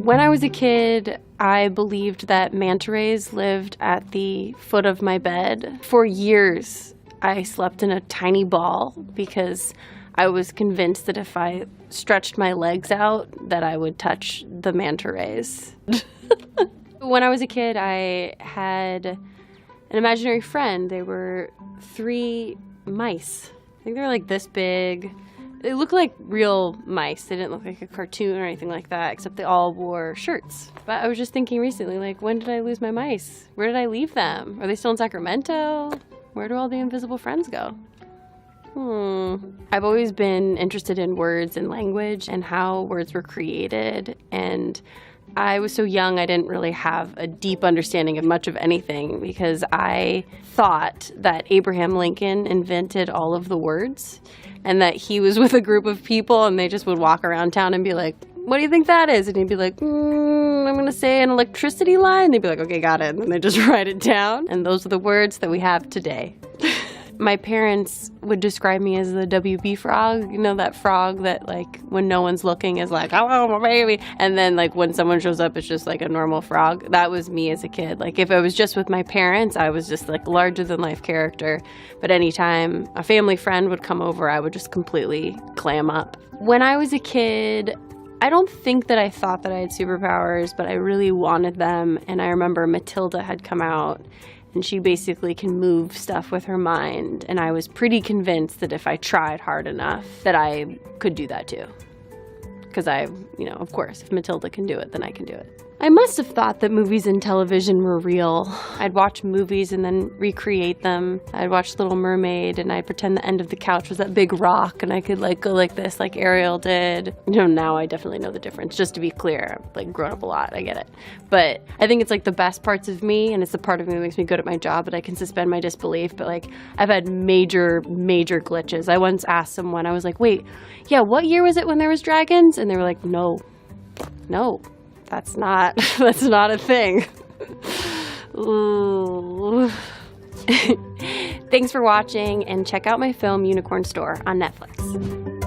When I was a kid, I believed that manta rays lived at the foot of my bed. For years, I slept in a tiny ball because I was convinced that if I stretched my legs out, that I would touch the manta rays. When I was a kid, I had an imaginary friend. They were 3 mice. I think they were like this big. They looked like real mice. They didn't look like a cartoon or anything like that, except they all wore shirts. But I was just thinking recently, like, when did I lose my mice? Where did I leave them? Are they still in Sacramento? Where do all the invisible friends go? I've always been interested in words and language and how words were created. And I was so young, I didn't really have a deep understanding of much of anything because I thought that Abraham Lincoln invented all of the words and that he was with a group of people and they just would walk around town and be like, what do you think that is? And he'd be like, I'm going to say an electricity line. They'd be like, okay, got it. And they just write it down. And those are the words that we have today. My parents would describe me as the WB frog, you know, that frog that, like, when no one's looking is like, oh, my baby. And then, like, when someone shows up, it's just like a normal frog. That was me as a kid. Like, if I was just with my parents, I was just, like, larger-than-life character. But anytime a family friend would come over, I would just completely clam up. When I was a kid, I don't think that I thought that I had superpowers, but I really wanted them. And I remember Matilda had come out. And she basically can move stuff with her mind. And I was pretty convinced that if I tried hard enough, that I could do that too. Because of course, if Matilda can do it, then I can do it. I must have thought that movies and television were real. I'd watch movies and then recreate them. I'd watch Little Mermaid and I'd pretend the end of the couch was that big rock and I could like go like this like Ariel did. Now I definitely know the difference. Just to be clear, I've like grown up a lot, I get it. But I think it's like the best parts of me and it's the part of me that makes me good at my job, but I can suspend my disbelief. But like I've had major glitches. I once asked someone, I was like, wait, yeah, what year was it when there was dragons? And they were like, no. That's not a thing. Ooh. Thanks for watching and check out my film Unicorn Store on Netflix.